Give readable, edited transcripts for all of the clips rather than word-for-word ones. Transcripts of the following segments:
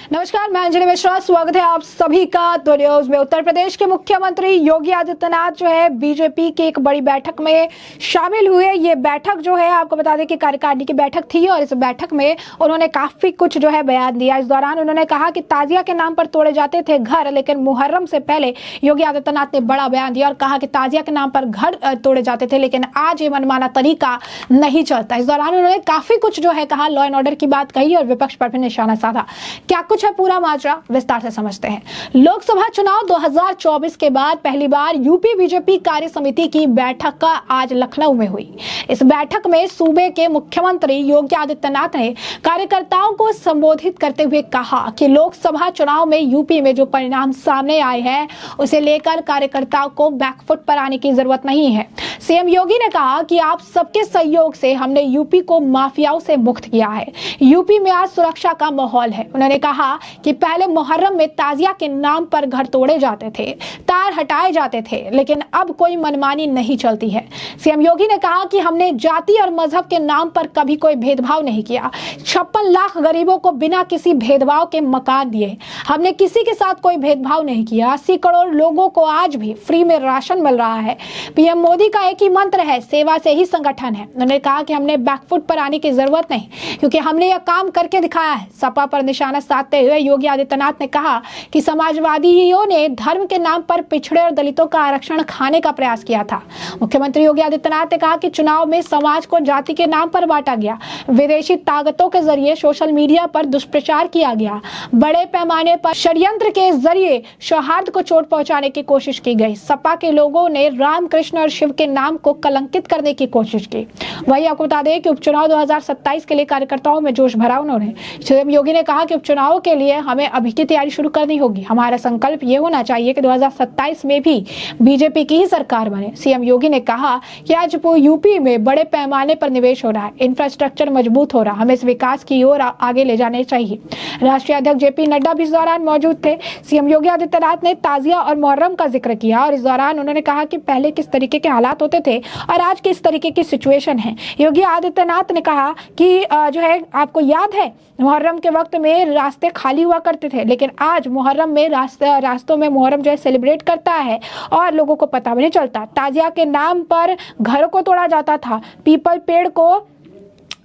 नमस्कार, मैं अंजलि मिश्रा। स्वागत है आप सभी का तो न्यूज में। उत्तर प्रदेश के मुख्यमंत्री योगी आदित्यनाथ जो है बीजेपी की एक बड़ी बैठक में शामिल हुए। ये बैठक जो है आपको बता दें कि कार्यकारिणी की बैठक थी और इस बैठक में उन्होंने काफी कुछ जो है बयान दिया। इस दौरान उन्होंने कहा कि ताजिया के नाम पर तोड़े जाते थे घर, लेकिन मुहर्रम से पहले योगी आदित्यनाथ ने बड़ा बयान दिया और कहा कि ताजिया के नाम पर घर तोड़े जाते थे, लेकिन आज ये मनमाना तरीका नहीं चलता। इस दौरान उन्होंने काफी कुछ जो है कहा, लॉ एंड ऑर्डर की बात कही और विपक्ष पर भी निशाना साधा। क्या कुछ है पूरा माजरा, विस्तार से समझते हैं। लोकसभा चुनाव 2024 के बाद पहली बार यूपी बीजेपी कार्य समिति की बैठक का आज लखनऊ में हुई। इस बैठक में सूबे के मुख्यमंत्री योगी आदित्यनाथ ने कार्यकर्ताओं को संबोधित करते हुए कहा कि लोकसभा चुनाव में यूपी में जो परिणाम सामने आए हैं उसे लेकर कार्यकर्ताओं को बैकफुट पर आने की जरूरत नहीं है। सीएम योगी ने कहा कि आप सबके सहयोग से हमने यूपी को माफियाओं से मुक्त किया है। यूपी में आज सुरक्षा का माहौल है। उन्होंने कहा कि पहले मुहर्रम में ताजिया के नाम पर घर तोड़े जाते थे, तार हटाए जाते थे, लेकिन अब कोई मनमानी नहीं चलती है। सीएम योगी ने कहा कि हमने जाति और मजहब के नाम पर कभी कोई भेदभाव नहीं किया। 56 लाख गरीबों को बिना किसी भेदभाव के मकान दिए। हमने किसी के साथ कोई भेदभाव नहीं किया। 80 करोड़ लोगों को आज भी फ्री में राशन मिल रहा है। पीएम मोदी का एक ही मंत्र है, सेवा से ही संगठन है। उन्होंने कहा कि हमने बैकफुट पर आने की जरूरत नहीं, क्योंकि हमने यह काम करके दिखाया है। सपा पर निशाना साधते हुए योगी आदित्यनाथ ने कहा कि समाजवादियों ने धर्म के नाम पर पिछड़े और दलितों का आरक्षण खाने का प्रयास किया था। मुख्यमंत्री योगी आदित्यनाथ ने कहा कि चुनाव में समाज को जाति के नाम पर बांटा गया। विदेशी ताकतों के जरिए सोशल मीडिया पर दुष्प्रचार किया गया। बड़े पैमाने पर षड्यंत्र के जरिए सौहार्द को चोट पहुंचाने की कोशिश की गई। सपा के लोगों ने राम कृष्ण और शिव के नाम को कलंकित करने की कोशिश की। वही आपको बता दें कि उपचुनाव 2027 के लिए कार्यकर्ताओं में जोश भरा। उन्होंने सीएम योगी ने कहा कि उपचुनाव के लिए हमें अभी की तैयारी शुरू करनी होगी। हमारा संकल्प ये होना चाहिए कि 2027 में भी बीजेपी की ही सरकार बने। सीएम योगी ने कहा कि आज यूपी में बड़े पैमाने पर निवेश हो रहा है, इंफ्रास्ट्रक्चर मजबूत हो रहा है, हमें इस विकास की ओर आगे ले जाने चाहिए। राष्ट्रीय अध्यक्ष जेपी नड्डा भी इस दौरान मौजूद थे। सीएम योगी आदित्यनाथ ने ताजिया और मुहर्रम का जिक्र किया और इस दौरान उन्होंने कहा कि पहले किस तरीके के हालात होते थे और आज किस तरीके की सिचुएशन है। योगी आदित्यनाथ ने कहा कि जो है आपको याद है मुहर्रम के वक्त में रास्ते खाली हुआ करते थे, लेकिन आज मुहर्रम में रास्तों में मुहर्रम जो है सेलिब्रेट करता है और लोगों को पता भी नहीं चलता। ताजिया के नाम पर घर को तोड़ा जाता था, पीपल पेड़ को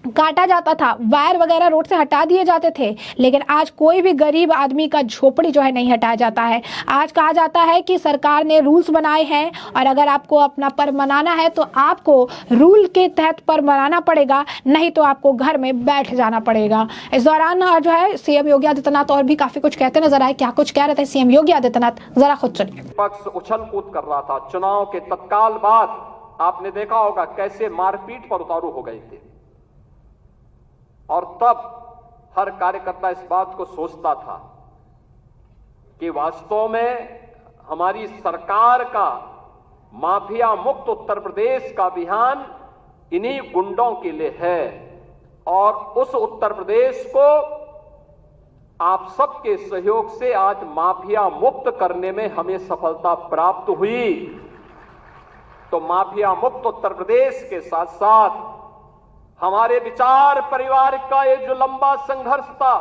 काटा जाता था, वायर वगैरह रोड से हटा दिए जाते थे, लेकिन आज कोई भी गरीब आदमी का झोपड़ी जो है नहीं हटाया जाता है। आज कहा जाता है कि सरकार ने रूल्स बनाए हैं और अगर आपको अपना पर्व मनाना है तो आपको रूल के तहत पर्व मनाना पड़ेगा, नहीं तो आपको घर में बैठ जाना पड़ेगा। इस दौरान जो है सीएम योगी आदित्यनाथ और भी काफी कुछ कहते नजर आए। क्या कुछ कह रहे थे सीएम योगी आदित्यनाथ, जरा खुद सुनिए। पक्ष उछल कूद कर रहा था। चुनाव के तत्काल बाद आपने देखा होगा कैसे मारपीट पर उतारू हो गए थे और तब हर कार्यकर्ता इस बात को सोचता था कि वास्तव में हमारी सरकार का माफिया मुक्त उत्तर प्रदेश का अभियान इन्हीं गुंडों के लिए है और उस उत्तर प्रदेश को आप सबके सहयोग से आज माफिया मुक्त करने में हमें सफलता प्राप्त हुई। तो माफिया मुक्त उत्तर प्रदेश के साथ साथ हमारे विचार परिवार का ये जो लंबा संघर्ष था,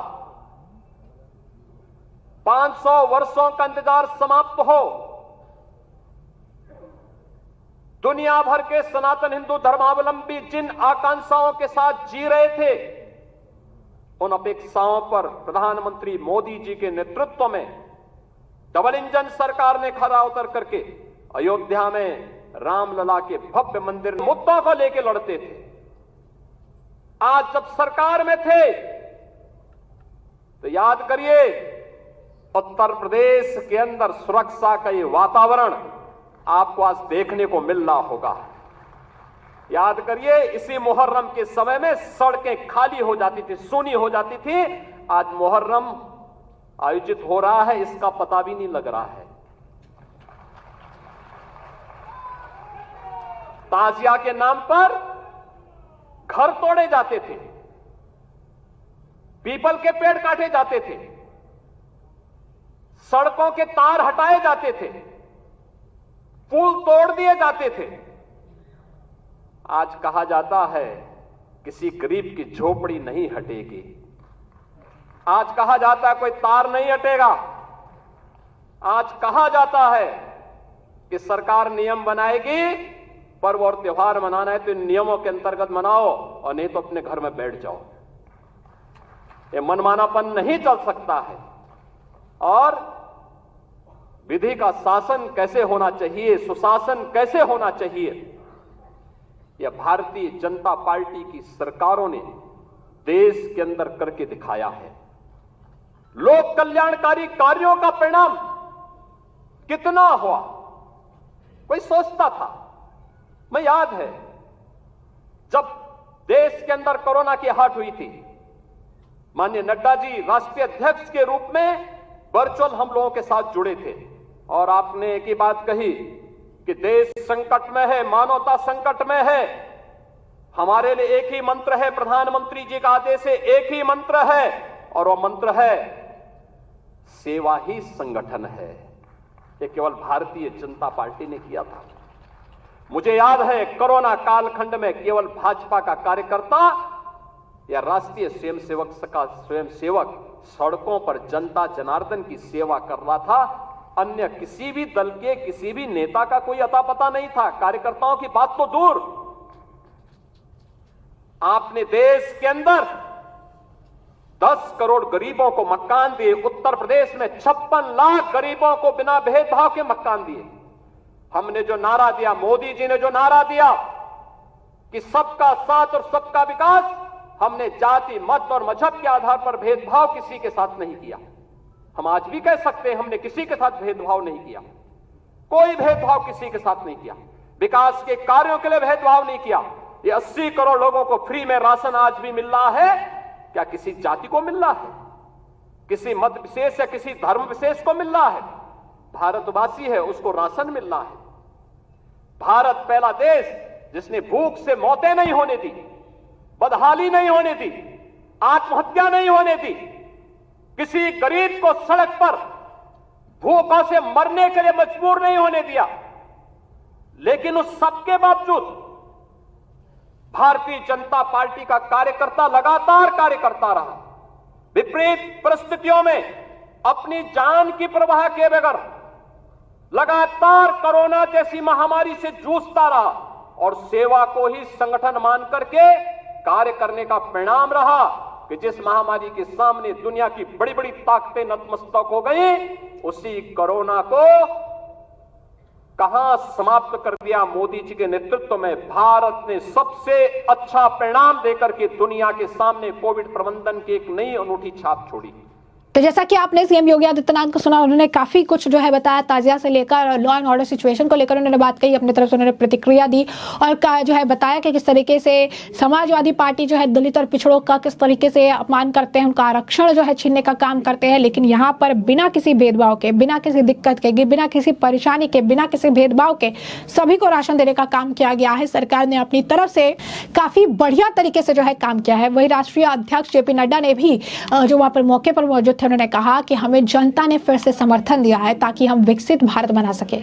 500 वर्षों का इंतजार समाप्त हो, दुनिया भर के सनातन हिंदू धर्मावलंबी जिन आकांक्षाओं के साथ जी रहे थे, उन अपेक्षाओं पर प्रधानमंत्री मोदी जी के नेतृत्व में डबल इंजन सरकार ने खरा उतर करके अयोध्या में रामलला के भव्य मंदिर मुद्दों को लेकर लड़ते थे। आज जब सरकार में थे तो याद करिए उत्तर प्रदेश के अंदर सुरक्षा का ये वातावरण आपको आज देखने को मिल रहा होगा। याद करिए इसी मुहर्रम के समय में सड़कें खाली हो जाती थी, सूनी हो जाती थी। आज मुहर्रम आयोजित हो रहा है, इसका पता भी नहीं लग रहा है। ताजिया के नाम पर घर तोड़े जाते थे, पीपल के पेड़ काटे जाते थे, सड़कों के तार हटाए जाते थे, पुल तोड़ दिए जाते थे। आज कहा जाता है किसी गरीब की झोपड़ी नहीं हटेगी। आज कहा जाता है कोई तार नहीं हटेगा। आज कहा जाता है कि सरकार नियम बनाएगी, पर्व और त्योहार मनाना है तो इन नियमों के अंतर्गत मनाओ और नहीं तो अपने घर में बैठ जाओ। ये मनमानापन नहीं चल सकता है। और विधि का शासन कैसे होना चाहिए, सुशासन कैसे होना चाहिए, यह भारतीय जनता पार्टी की सरकारों ने देश के अंदर करके दिखाया है। लोक कल्याणकारी कार्यों का परिणाम कितना हुआ कोई सोचता था? मैं याद है जब देश के अंदर कोरोना की हाट हुई थी, माननीय नड्डा जी राष्ट्रीय अध्यक्ष के रूप में वर्चुअल हम लोगों के साथ जुड़े थे और आपने एक ही बात कही कि देश संकट में है, मानवता संकट में है। हमारे लिए एक ही मंत्र है, प्रधानमंत्री जी का आदेश है, एक ही मंत्र है और वह मंत्र है सेवा ही संगठन है। यह केवल भारतीय जनता पार्टी ने किया था। मुझे याद है कोरोना कालखंड में केवल भाजपा का कार्यकर्ता या राष्ट्रीय स्वयंसेवक सड़कों पर जनता जनार्दन की सेवा कर रहा था। अन्य किसी भी दल के किसी भी नेता का कोई अता पता नहीं था। कार्यकर्ताओं की बात तो दूर, आपने देश के अंदर 10 करोड़ गरीबों को मकान दिए। उत्तर प्रदेश में 56 लाख गरीबों को बिना भेदभाव के मकान दिए। हमने जो नारा दिया, मोदी जी ने जो नारा दिया कि सबका साथ और सबका विकास, हमने जाति मत और मजहब के आधार पर भेदभाव किसी के साथ नहीं किया। हम आज भी कह सकते हैं हमने किसी के साथ भेदभाव नहीं किया, कोई भेदभाव किसी के साथ नहीं किया। विकास के कार्यों के लिए भेदभाव नहीं किया। ये 80 करोड़ लोगों को फ्री में राशन आज भी मिल रहा है। क्या किसी जाति को मिल रहा है, किसी मत विशेष या किसी धर्म विशेष को मिल रहा है? भारतवासी है उसको राशन मिल रहा है। भारत पहला देश जिसने भूख से मौतें नहीं होने दी, बदहाली नहीं होने दी, आत्महत्या नहीं होने दी, किसी गरीब को सड़क पर भूखों से मरने के लिए मजबूर नहीं होने दिया। लेकिन उस सबके बावजूद भारतीय जनता पार्टी का कार्यकर्ता लगातार कार्य करता रहा। विपरीत परिस्थितियों में अपनी जान की परवाह किए बगैर लगातार कोरोना जैसी महामारी से जूझता रहा और सेवा को ही संगठन मान करके कार्य करने का परिणाम रहा कि जिस महामारी के सामने दुनिया की बड़ी बड़ी ताकतें नतमस्तक हो गई, उसी कोरोना को कहां समाप्त कर दिया मोदी जी के नेतृत्व में। भारत ने सबसे अच्छा परिणाम देकर के दुनिया के सामने कोविड प्रबंधन की एक नई अनूठी छाप छोड़ी। तो जैसा कि आपने सीएम योगी आदित्यनाथ को सुना, उन्होंने काफी कुछ जो है बताया, ताजिया से लेकर लॉ एंड ऑर्डर सिचुएशन को लेकर उन्होंने बात कही, अपनी तरफ से उन्होंने प्रतिक्रिया दी और जो है बताया कि किस तरीके से समाजवादी पार्टी जो है दलित और पिछड़ों का किस तरीके से अपमान करते हैं, उनका आरक्षण जो है छीनने का काम करते हैं। लेकिन यहाँ पर बिना किसी भेदभाव के, बिना किसी दिक्कत के, बिना किसी परेशानी के, बिना किसी भेदभाव के सभी को राशन देने का काम किया गया है। सरकार ने अपनी तरफ से काफी बढ़िया तरीके से जो है काम किया है। वही राष्ट्रीय अध्यक्ष जेपी नड्डा ने भी जो वहां पर मौके पर मौजूद थे, उन्होंने कहा कि हमें जनता ने फिर से समर्थन दिया है ताकि हम विकसित भारत बना सके।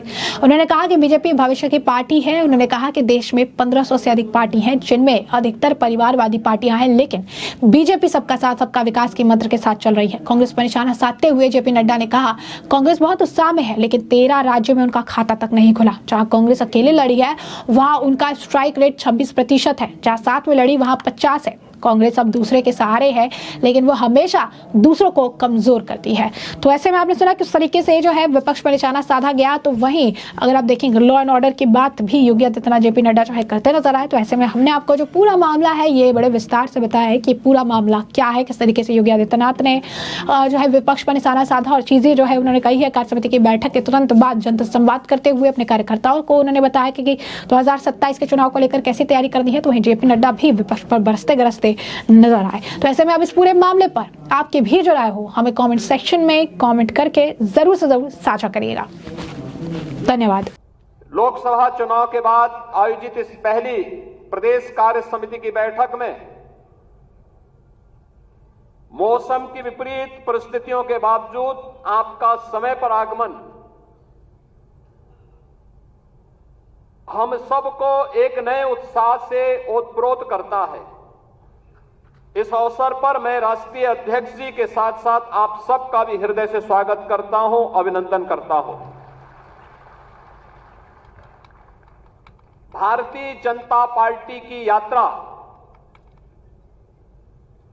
उन्होंने कहा कि बीजेपी भविष्य की पार्टी है। उन्होंने कहा कि देश में 1500 से अधिक पार्टी हैं, जिनमें अधिकतर परिवारवादी पार्टियां हैं, लेकिन बीजेपी सबका साथ सबका विकास के मंत्र के साथ चल रही है। कांग्रेस पर निशाना साधते हुए जेपी नड्डा ने कहा, कांग्रेस बहुत उत्साह में है, लेकिन 13 राज्यों में उनका खाता तक नहीं खुला। जहां कांग्रेस अकेले लड़ी है वहां उनका स्ट्राइक रेट 26% है, जहां 7 में लड़ी वहां 50 है। कांग्रेस अब दूसरे के सहारे है, लेकिन वो हमेशा दूसरों को कमजोर करती है। तो ऐसे में आपने सुना किस तरीके से जो है विपक्ष पर निशाना साधा गया। तो वहीं अगर आप देखेंगे लॉ एंड ऑर्डर की बात भी योगी आदित्यनाथ जेपी नड्डा जो है करते नजर आए। तो ऐसे में हमने आपको जो पूरा मामला है ये बड़े विस्तार से बताया है कि पूरा मामला क्या है, किस तरीके से योगी आदित्यनाथ ने जो है विपक्ष पर निशाना साधा और चीजें जो है उन्होंने कही है। कार्य समिति की बैठक के तुरंत बाद जनता से संवाद करते हुए अपने कार्यकर्ताओं को उन्होंने बताया कि 2027 के चुनाव को लेकर कैसी तैयारी करनी है। तो वहीं जेपी नड्डा भी विपक्ष पर बरसते गरजते नजर आए। तो ऐसे में अब इस पूरे मामले पर आपकी भी जो राय हो हमें कमेंट सेक्शन में कमेंट करके जरूर से जरूर साझा करिएगा। धन्यवाद। लोकसभा चुनाव के बाद आयोजित इस पहली प्रदेश कार्य समिति की बैठक में मौसम की विपरीत परिस्थितियों के बावजूद आपका समय पर आगमन हम सबको एक नए उत्साह से ओतप्रोत करता है। इस अवसर पर मैं राष्ट्रीय अध्यक्ष जी के साथ साथ आप सबका भी हृदय से स्वागत करता हूं, अभिनंदन करता हूं। भारतीय जनता पार्टी की यात्रा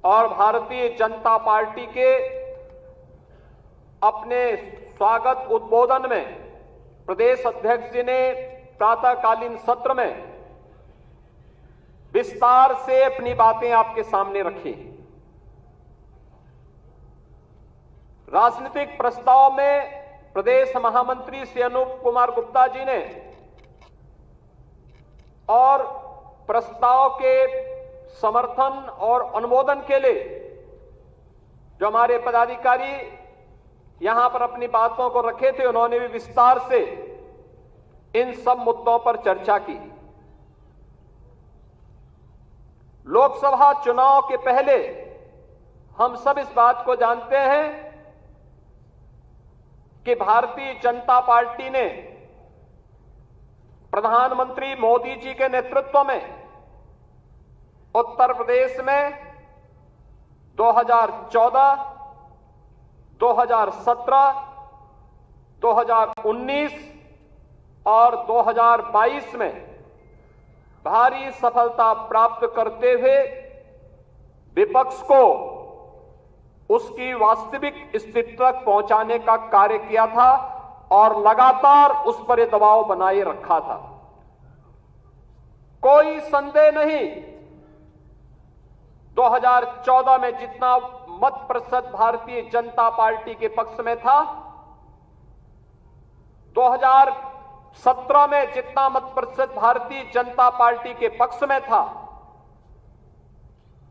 और भारतीय जनता पार्टी के अपने स्वागत उद्बोधन में प्रदेश अध्यक्ष जी ने प्रातःकालीन सत्र में विस्तार से अपनी बातें आपके सामने रखी। राजनीतिक प्रस्ताव में प्रदेश महामंत्री श्री अनूप कुमार गुप्ता जी ने और प्रस्ताव के समर्थन और अनुमोदन के लिए जो हमारे पदाधिकारी यहां पर अपनी बातों को रखे थे, उन्होंने भी विस्तार से इन सब मुद्दों पर चर्चा की। लोकसभा चुनाव के पहले हम सब इस बात को जानते हैं कि भारतीय जनता पार्टी ने प्रधानमंत्री मोदी जी के नेतृत्व में उत्तर प्रदेश में 2014, 2017, 2019 और 2022 में भारी सफलता प्राप्त करते हुए विपक्ष को उसकी वास्तविक स्थिति तक पहुंचाने का कार्य किया था और लगातार उस पर यह दबाव बनाए रखा था। कोई संदेह नहीं, 2014 में जितना मत प्रतिशत भारतीय जनता पार्टी के पक्ष में था, 2017 में जितना मत प्रतिशत भारतीय जनता पार्टी के पक्ष में था,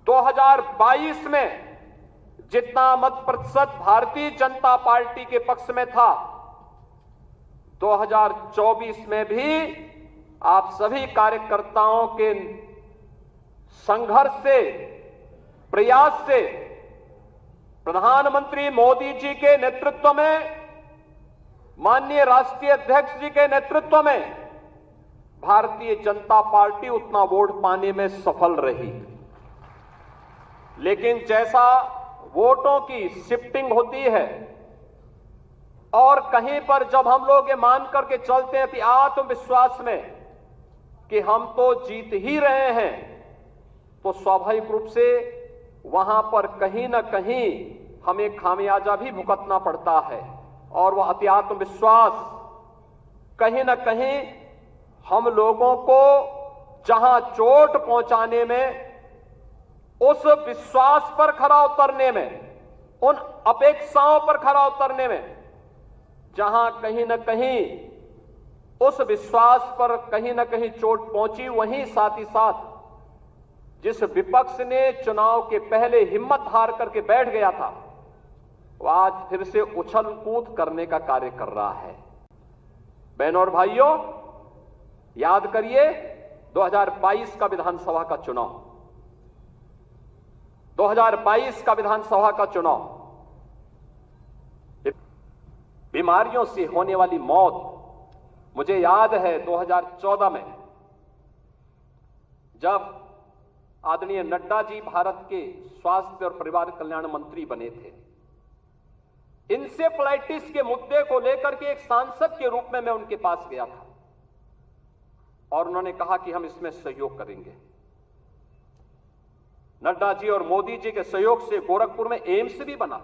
2022 में जितना मत प्रतिशत भारतीय जनता पार्टी के पक्ष में था, 2024 में भी आप सभी कार्यकर्ताओं के संघर्ष से, प्रयास से, प्रधानमंत्री मोदी जी के नेतृत्व में, माननीय राष्ट्रीय अध्यक्ष जी के नेतृत्व में भारतीय जनता पार्टी उतना वोट पाने में सफल रही। लेकिन जैसा वोटों की शिफ्टिंग होती है और कहीं पर जब हम लोग ये मान करके चलते हैं कि आत्मविश्वास में कि हम तो जीत ही रहे हैं, तो स्वाभाविक रूप से वहां पर कहीं ना कहीं हमें खामियाजा भी भुगतना पड़ता है और वह अति आत्मविश्वास कहीं ना कहीं हम लोगों को जहां चोट पहुंचाने में, उस विश्वास पर खरा उतरने में, उन अपेक्षाओं पर खरा उतरने में, जहां कहीं ना कहीं उस विश्वास पर कहीं ना कहीं चोट पहुंची, वहीं साथ ही साथ जिस विपक्ष ने चुनाव के पहले हिम्मत हार करके बैठ गया था, वो आज फिर से उछल कूद करने का कार्य कर रहा है। बहनों और भाइयों, याद करिए 2022 का विधानसभा का चुनाव, 2022 का विधानसभा का चुनाव, बीमारियों से होने वाली मौत, मुझे याद है 2014 में जब आदरणीय नड्डा जी भारत के स्वास्थ्य और परिवार कल्याण मंत्री बने थे, इंसेफ्लाइटिस के मुद्दे को लेकर के एक सांसद के रूप में मैं उनके पास गया था और उन्होंने कहा कि हम इसमें सहयोग करेंगे। नड्डा जी और मोदी जी के सहयोग से गोरखपुर में एम्स भी बना।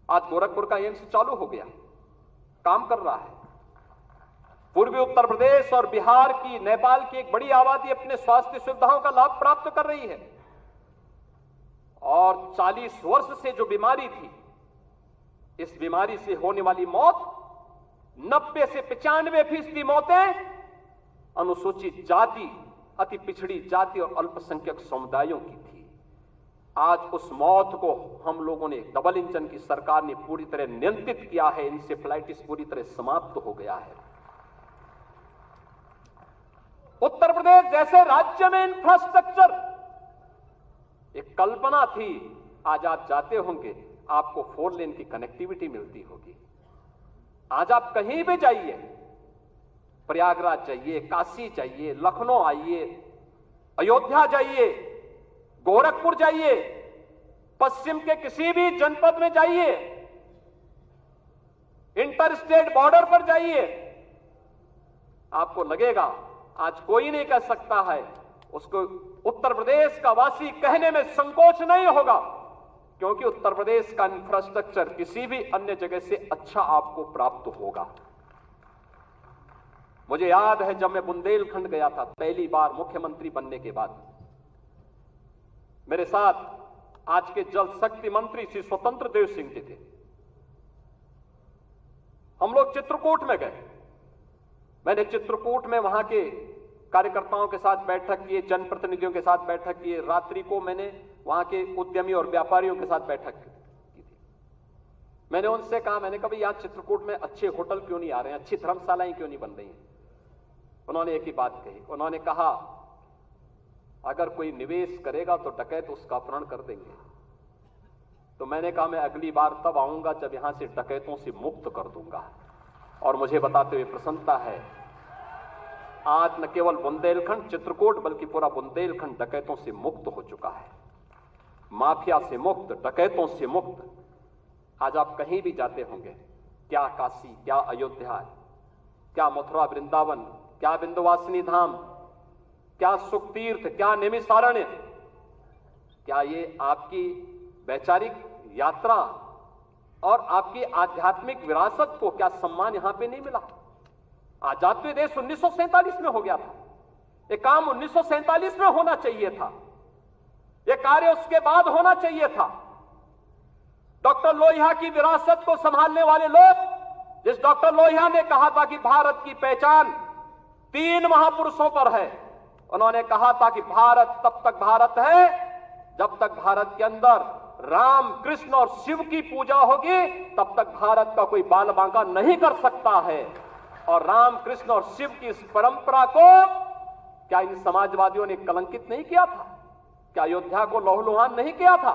आज गोरखपुर का एम्स चालू हो गया, काम कर रहा है। पूर्वी उत्तर प्रदेश और बिहार की, नेपाल की एक बड़ी आबादी अपने स्वास्थ्य सुविधाओं का लाभ प्राप्त कर रही है और 40 वर्ष से जो बीमारी थी, इस बीमारी से होने वाली मौत 90 से 95% मौतें अनुसूचित जाति, अति पिछड़ी जाति और अल्पसंख्यक समुदायों की थी। आज उस मौत को हम लोगों ने, डबल इंजन की सरकार ने पूरी तरह नियंत्रित किया है। इंसेफ्लाइटिस पूरी तरह समाप्त हो गया है। उत्तर प्रदेश जैसे राज्य में इंफ्रास्ट्रक्चर, एक कल्पना थी, आज आप जाते होंगे आपको 4 लेन की कनेक्टिविटी मिलती होगी। आज आप कहीं भी जाइए, प्रयागराज जाइए, काशी जाइए, लखनऊ आइए, अयोध्या जाइए, गोरखपुर जाइए, पश्चिम के किसी भी जनपद में जाइए, इंटर स्टेट बॉर्डर पर जाइए, आपको लगेगा आज कोई नहीं कह सकता है, उसको उत्तर प्रदेश का वासी कहने में संकोच नहीं होगा, क्योंकि उत्तर प्रदेश का इंफ्रास्ट्रक्चर किसी भी अन्य जगह से अच्छा आपको प्राप्त होगा। मुझे याद है जब मैं बुंदेलखंड गया था पहली बार मुख्यमंत्री बनने के बाद, मेरे साथ आज के जल शक्ति मंत्री श्री स्वतंत्र देव सिंह जी थे। हम लोग चित्रकूट में गए। मैंने चित्रकूट में वहां के कार्यकर्ताओं के साथ बैठक की, जनप्रतिनिधियों के साथ बैठक की। रात्रि को मैंने वहां के उद्यमी और व्यापारियों के साथ बैठक की थी। मैंने उनसे कहा, मैंने कहा यहां चित्रकूट में अच्छे होटल क्यों नहीं आ रहे हैं, अच्छी धर्मशालाएं क्यों नहीं बन रही हैं? उन्होंने एक ही बात कही, उन्होंने कहा अगर कोई निवेश करेगा तो डकैत उसका अपहरण कर देंगे। तो मैंने कहा मैं अगली बार तब आऊंगा जब यहां से डकैतों से मुक्त कर दूंगा। और मुझे बताते हुए प्रसन्नता है, आज न केवल बुंदेलखंड चित्रकूट बल्कि पूरा बुंदेलखंड डकैतों से मुक्त हो चुका है, माफिया से मुक्त, डकैतों से मुक्त। आज आप कहीं भी जाते होंगे, क्या काशी, क्या अयोध्या, क्या मथुरा वृंदावन, क्या विंध्यवासिनी धाम, क्या सुखतीर्थ, क्या निमिषारण्य, क्या ये आपकी वैचारिक यात्रा और आपकी आध्यात्मिक विरासत को क्या सम्मान यहां पे नहीं मिला? आजाद देश 1947 में हो गया था, ये काम 1947 में होना चाहिए था, ये कार्य उसके बाद होना चाहिए था। डॉक्टर लोहिया की विरासत को संभालने वाले लोग, जिस डॉक्टर लोहिया ने कहा था कि भारत की पहचान 3 महापुरुषों पर है, उन्होंने कहा था कि भारत तब तक भारत है जब तक भारत के अंदर राम, कृष्ण और शिव की पूजा होगी, तब तक भारत का कोई बाल बांका नहीं कर सकता है। और राम, कृष्ण और शिव की इस परंपरा को क्या इन समाजवादियों ने कलंकित नहीं किया था? क्या अयोध्या को लहूलुहान नहीं किया था?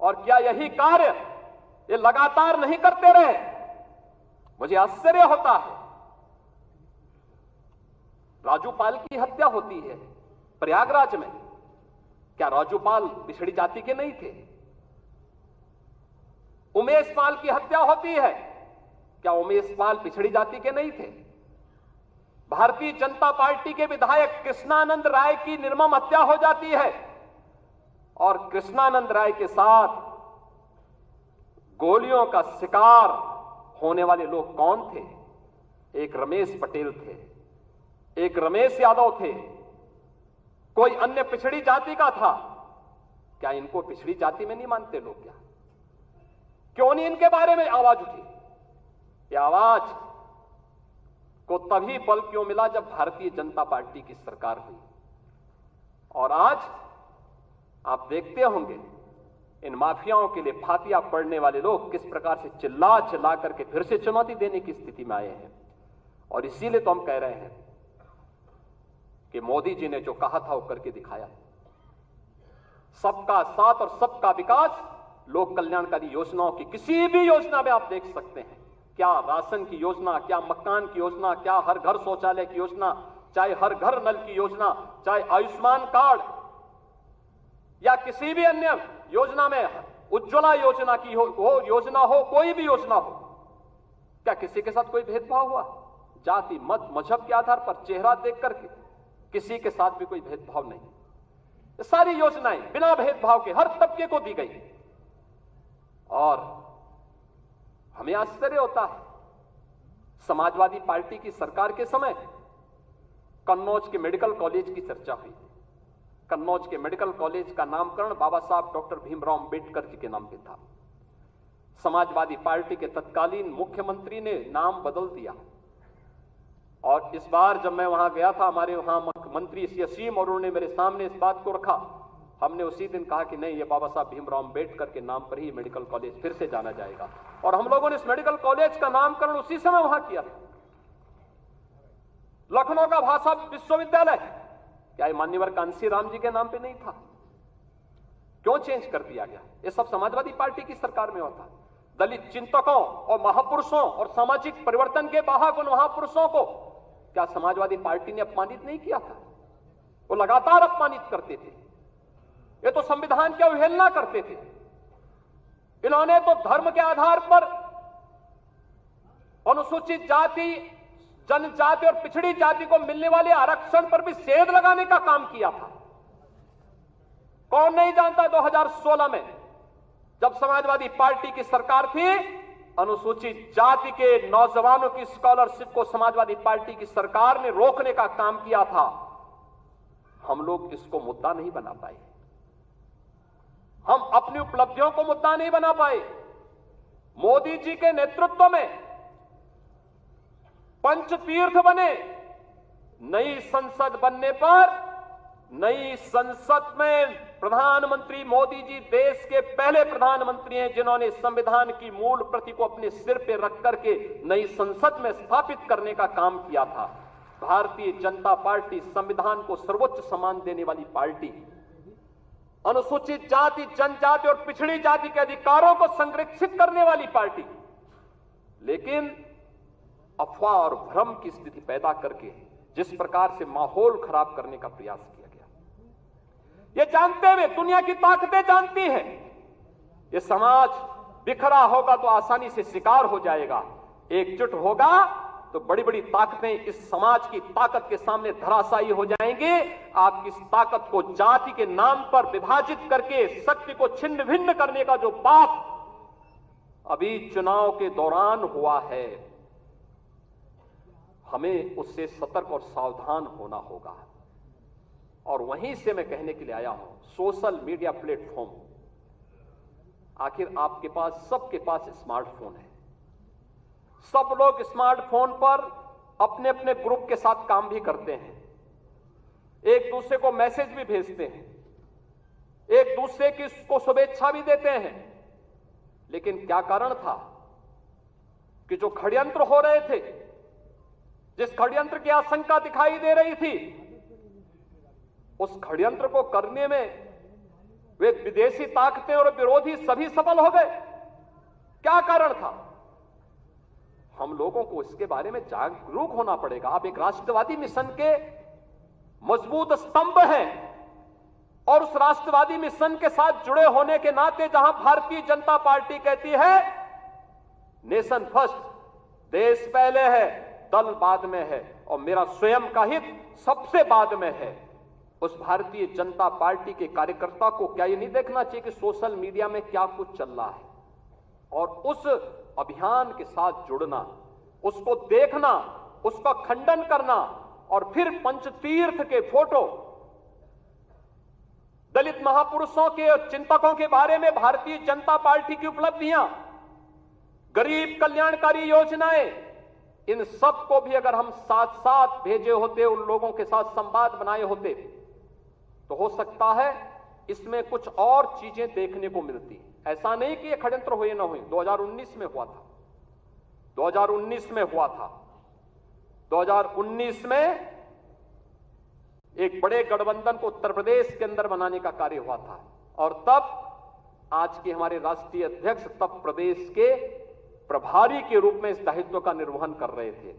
और क्या यही कार्य ये लगातार नहीं करते रहे? मुझे आश्चर्य होता है। राजूपाल की हत्या होती है प्रयागराज में, क्या राजूपाल पिछड़ी जाति के नहीं थे? उमेश पाल की हत्या होती है, क्या उमेश पाल पिछड़ी जाति के नहीं थे? भारतीय जनता पार्टी के विधायक कृष्णानंद राय की निर्मम हत्या हो जाती है, और कृष्णानंद राय के साथ गोलियों का शिकार होने वाले लोग कौन थे? एक रमेश पटेल थे, एक रमेश यादव थे, कोई अन्य पिछड़ी जाति का था। क्या इनको पिछड़ी जाति में नहीं मानते लोग? क्या क्यों नहीं इनके बारे में आवाज उठी? यह आवाज को तभी बल क्यों मिला जब भारतीय जनता पार्टी की सरकार हुई। और आज आप देखते होंगे इन माफियाओं के लिए फातिया पड़ने वाले लोग किस प्रकार से चिल्ला चिल्ला करके फिर से चुनौती देने की स्थिति में आए हैं। और इसीलिए तो हम कह रहे हैं कि मोदी जी ने जो कहा था वो करके दिखाया। सबका साथ और सबका विकास, लोक कल्याणकारी योजनाओं की किसी भी योजना में आप देख सकते हैं, क्या राशन की योजना, क्या मकान की योजना, क्या हर घर शौचालय की योजना, चाहे हर घर नल की योजना, चाहे आयुष्मान कार्ड या किसी भी अन्य योजना में, उज्ज्वला योजना की हो योजना हो, कोई भी योजना हो, क्या किसी के साथ कोई भेदभाव हुआ? जाति, मत, मजहब के आधार पर, चेहरा देख करके किसी के साथ भी कोई भेदभाव नहीं। ये सारी योजनाएं बिना भेदभाव के हर तबके को दी गई। और हमें आश्चर्य होता है, समाजवादी पार्टी की सरकार के समय कन्नौज के मेडिकल कॉलेज की चर्चा हुई। कन्नौज के मेडिकल कॉलेज का नामकरण बाबा साहब डॉक्टर भीमराव अंबेडकर जी के नाम पे था। समाजवादी पार्टी के तत्कालीन मुख्यमंत्री ने नाम बदल दिया। और इस बार जब मैं वहां गया था, हमारे वहां मंत्री श्री असीम और उन्होंने मेरे सामने इस बात को रखा। हमने उसी दिन कहा कि नहीं, ये बाबा साहब भीमराव अंबेडकर के नाम पर ही मेडिकल कॉलेज फिर से जाना जाएगा। और हम लोगों ने इस मेडिकल कॉलेज का नामकरण उसी समय वहां किया था। लखनऊ का भाषा विश्वविद्यालय, क्या ये मान्यवर कांसी राम जी के नाम पे नहीं था? क्यों चेंज कर दिया गया? ये सब समाजवादी पार्टी की सरकार में होता। दलित चिंतकों और महापुरुषों और सामाजिक परिवर्तन के वाहक उन महापुरुषों को क्या समाजवादी पार्टी ने अपमानित नहीं किया था? वो लगातार अपमानित करते थे। ये तो संविधान की अवहेलना करते थे। इन्होंने तो धर्म के आधार पर अनुसूचित जाति, जनजाति और पिछड़ी जाति को मिलने वाले आरक्षण पर भी सेध लगाने का काम किया था। कौन नहीं जानता 2016 में जब समाजवादी पार्टी की सरकार थी, अनुसूचित जाति के नौजवानों की स्कॉलरशिप को समाजवादी पार्टी की सरकार ने रोकने का काम किया था। हम लोग इसको मुद्दा नहीं बना पाए, हम अपनी उपलब्धियों को मुद्दा नहीं बना पाए। मोदी जी के नेतृत्व में पंचतीर्थ बने। नई संसद बनने पर, नई संसद में प्रधानमंत्री मोदी जी देश के पहले प्रधानमंत्री हैं जिन्होंने संविधान की मूल प्रति को अपने सिर पे रख करके नई संसद में स्थापित करने का काम किया था। भारतीय जनता पार्टी संविधान को सर्वोच्च सम्मान देने वाली पार्टी, अनुसूचित जाति, जनजाति और पिछड़ी जाति के अधिकारों को संरक्षित करने वाली पार्टी, लेकिन अफवाह और भ्रम की स्थिति पैदा करके जिस प्रकार से माहौल खराब करने का प्रयास किया गया, ये जानते हुए, दुनिया की ताकतें जानती हैं, ये समाज बिखरा होगा तो आसानी से शिकार हो जाएगा, एकजुट होगा तो बड़ी बड़ी ताकतें इस समाज की ताकत के सामने धराशायी हो जाएंगी। आप इस ताकत को जाति के नाम पर विभाजित करके शक्ति को छिन्न भिन्न करने का जो पाप अभी चुनाव के दौरान हुआ है, हमें उससे सतर्क और सावधान होना होगा। और वहीं से मैं कहने के लिए आया हूं, सोशल मीडिया प्लेटफॉर्म, आखिर आपके पास, सबके पास स्मार्टफोन है, सब लोग स्मार्टफोन पर अपने अपने ग्रुप के साथ काम भी करते हैं, एक दूसरे को मैसेज भी भेजते हैं, एक दूसरे की को शुभेच्छा भी देते हैं। लेकिन क्या कारण था कि जो षड्यंत्र हो रहे थे, जिस षड्यंत्र की आशंका दिखाई दे रही थी, उस षड्यंत्र को करने में वे विदेशी ताकतें और विरोधी सभी सफल हो गए। क्या कारण था? हम लोगों को इसके बारे में जागरूक होना पड़ेगा। आप एक राष्ट्रवादी मिशन के मजबूत स्तंभ हैं और उस राष्ट्रवादी मिशन के साथ जुड़े होने के नाते जहां भारतीय जनता पार्टी कहती है नेशन फर्स्ट, देश पहले है, दल बाद में है और मेरा स्वयं का हित सबसे बाद में है, उस भारतीय जनता पार्टी के कार्यकर्ता को क्या ये नहीं देखना चाहिए कि सोशल मीडिया में क्या कुछ चल रहा है, और उस अभियान के साथ जुड़ना, उसको देखना, उसका खंडन करना और फिर पंचतीर्थ के फोटो, दलित महापुरुषों के और चिंतकों के बारे में भारतीय जनता पार्टी की उपलब्धियां, गरीब कल्याणकारी योजनाएं, इन सब को भी अगर हम साथ साथ भेजे होते, उन लोगों के साथ संवाद बनाए होते, तो हो सकता है इसमें कुछ और चीजें देखने को मिलती। ऐसा नहीं कि ये षड्यंत्र हुए ना हुए, 2019 में हुआ था, 2019 में हुआ था। 2019 में एक बड़े गठबंधन को उत्तर प्रदेश के अंदर बनाने का कार्य हुआ था और तब आज के हमारे राष्ट्रीय अध्यक्ष तब प्रदेश के प्रभारी के रूप में इस दायित्व का निर्वहन कर रहे थे।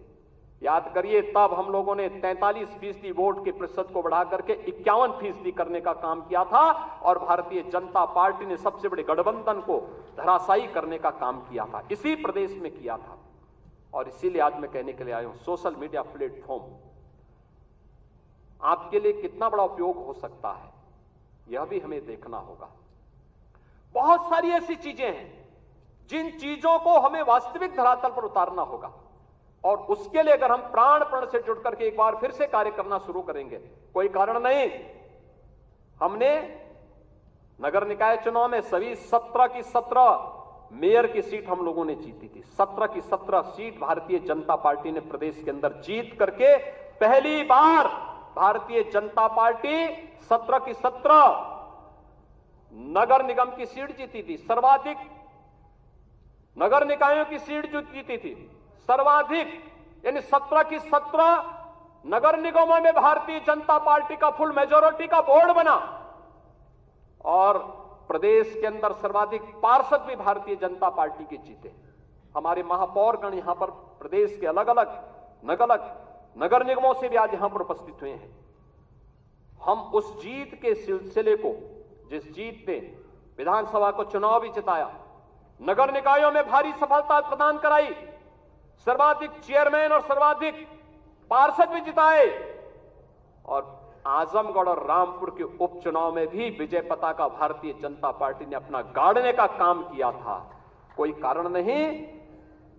याद करिए, तब हम लोगों ने 43% वोट के प्रतिशत को बढ़ाकर के 51% करने का काम किया था और भारतीय जनता पार्टी ने सबसे बड़े गठबंधन को धराशायी करने का काम किया था, इसी प्रदेश में किया था। और इसीलिए आज मैं कहने के लिए आया हूं, सोशल मीडिया प्लेटफॉर्म आपके लिए कितना बड़ा उपयोग हो सकता है, यह भी हमें देखना होगा। बहुत सारी ऐसी चीजें हैं जिन चीजों को हमें वास्तविक धरातल पर उतारना होगा और उसके लिए अगर हम प्राण से जुड़ करके एक बार फिर से कार्य करना शुरू करेंगे, कोई कारण नहीं। हमने नगर निकाय चुनाव में सभी 17 की 17 मेयर की सीट हम लोगों ने जीती थी। 17 की 17 सीट भारतीय जनता पार्टी ने प्रदेश के अंदर जीत करके पहली बार भारतीय जनता पार्टी 17 की 17 नगर निगम की सीट जीती थी। सर्वाधिक नगर निकायों की सीट जो जीती थी, सर्वाधिक, यानी 17 की 17 नगर निगमों में भारतीय जनता पार्टी का फुल मेजोरिटी का बोर्ड बना और प्रदेश के अंदर सर्वाधिक पार्षद भी भारतीय जनता पार्टी के जीते। हमारे महापौरगण यहां पर प्रदेश के अलग अलग नगर निगमों से भी आज यहां पर उपस्थित हुए हैं। हम उस जीत के सिलसिले को जिस जीत ने विधानसभा को चुनाव भी जिताया, नगर निकायों में भारी सफलता प्रदान कराई, सर्वाधिक चेयरमैन और सर्वाधिक पार्षद भी जिताए, और आजमगढ़ और रामपुर के उपचुनाव में भी विजय पताका भारतीय जनता पार्टी ने अपना गाड़ने का काम किया था। कोई कारण नहीं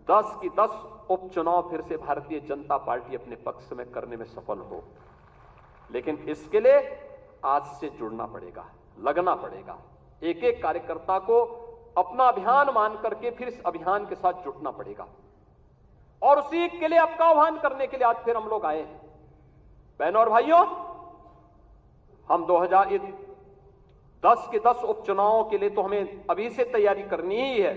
10 की 10 उपचुनाव फिर से भारतीय जनता पार्टी अपने पक्ष में करने में सफल हो। लेकिन इसके लिए आज से जुड़ना पड़ेगा, लगना पड़ेगा। एक एक कार्यकर्ता को अपना अभियान मान करके फिर इस अभियान के साथ जुटना पड़ेगा, और उसी के लिए आपका आह्वान करने के लिए आज फिर हम लोग आए हैं। बहनों और भाइयों, हम 2010 के 10 उपचुनावों के लिए तो हमें अभी से तैयारी करनी ही है,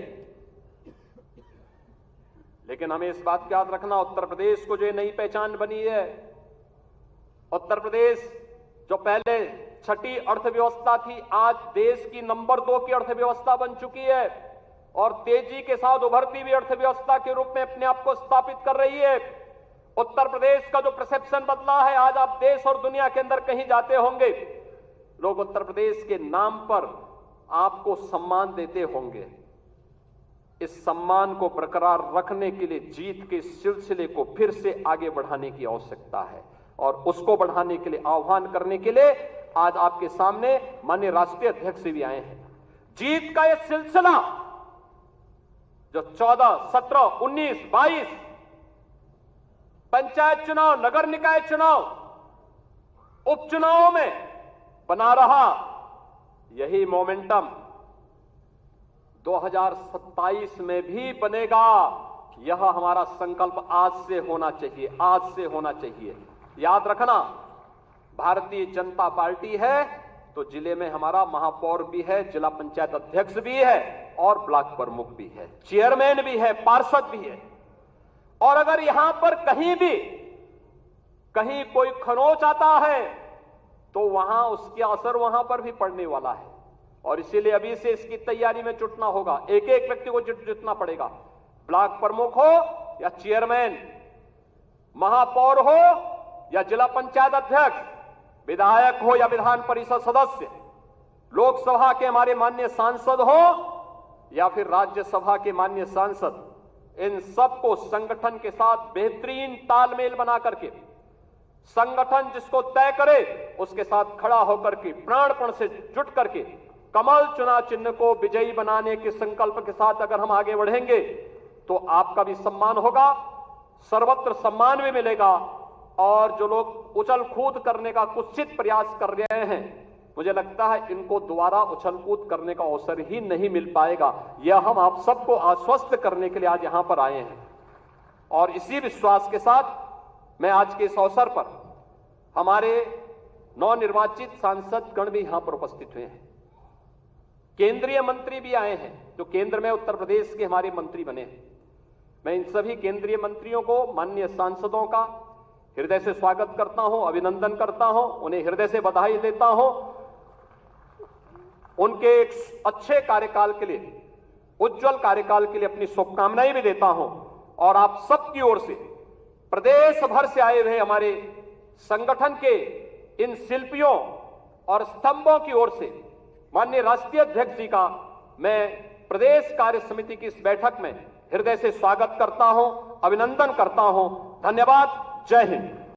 लेकिन हमें इस बात का याद रखना, उत्तर प्रदेश को जो नई पहचान बनी है, उत्तर प्रदेश जो पहले छठी अर्थव्यवस्था थी, आज देश की नंबर 2 की अर्थव्यवस्था बन चुकी है, और तेजी के साथ उभरती हुई अर्थव्यवस्था के रूप में अपने आप को स्थापित कर रही है। उत्तर प्रदेश का जो परसेप्शन बदला है, आज आप देश और दुनिया के अंदर कहीं जाते होंगे, लोग उत्तर प्रदेश के नाम पर आपको सम्मान देते होंगे। इस सम्मान को बरकरार रखने के लिए जीत के सिलसिले को फिर से आगे बढ़ाने की आवश्यकता है, और उसको बढ़ाने के लिए आह्वान करने के लिए आज आपके सामने माननीय राष्ट्रीय अध्यक्ष भी आए हैं। जीत का यह सिलसिला जो 14, 17, 19, 22 पंचायत चुनाव, नगर निकाय चुनाव, उपचुनावों में बना रहा, यही मोमेंटम 2027 में भी बनेगा। यह हमारा संकल्प आज से होना चाहिए, आज से होना चाहिए। याद रखना, भारतीय जनता पार्टी है तो जिले में हमारा महापौर भी है, जिला पंचायत अध्यक्ष भी है, और ब्लॉक प्रमुख भी है, चेयरमैन भी है, पार्षद भी है। और अगर यहां पर कहीं कोई खरोंच आता है तो वहां उसके असर वहां पर भी पड़ने वाला है, और इसीलिए अभी से इसकी तैयारी में जुटना होगा। एक एक व्यक्ति को जुटना पड़ेगा, ब्लॉक प्रमुख हो या चेयरमैन, महापौर हो या जिला पंचायत अध्यक्ष, विधायक हो या विधान परिषद सदस्य, लोकसभा के हमारे माननीय सांसद हो या फिर राज्यसभा के माननीय सांसद, इन सबको संगठन के साथ बेहतरीन तालमेल बना करके, संगठन जिसको तय करे उसके साथ खड़ा होकर के प्राणपण से जुट करके कमल चुनाव चिन्ह को विजयी बनाने के संकल्प के साथ अगर हम आगे बढ़ेंगे तो आपका भी सम्मान होगा, सर्वत्र सम्मान भी मिलेगा। और जो लोग उछल कूद करने का कुत्सित प्रयास कर रहे हैं, मुझे लगता है इनको दोबारा उछल कूद करने का अवसर ही नहीं मिल पाएगा। यह हम आप सबको आश्वस्त करने के लिए आज यहां पर आए हैं, और इसी विश्वास के साथ मैं आज के इस अवसर पर हमारे नवनिर्वाचित सांसद गण भी यहां पर उपस्थित हुए हैं, केंद्रीय मंत्री भी आए हैं जो केंद्र में उत्तर प्रदेश के हमारे मंत्री बने हैं। मैं इन सभी केंद्रीय मंत्रियों को, माननीय सांसदों का हृदय से स्वागत करता हूं, अभिनंदन करता हूं, उन्हें हृदय से बधाई देता हूं। उनके एक अच्छे कार्यकाल के लिए, उज्जवल कार्यकाल के लिए अपनी शुभकामनाएं भी देता हूं। और आप सबकी ओर से, प्रदेश भर से आए हुए हमारे संगठन के इन शिल्पियों और स्तंभों की ओर से माननीय राष्ट्रीय अध्यक्ष जी का मैं प्रदेश कार्य समिति की इस बैठक में हृदय से स्वागत करता हूं, अभिनंदन करता हूं। धन्यवाद। जय हिंद।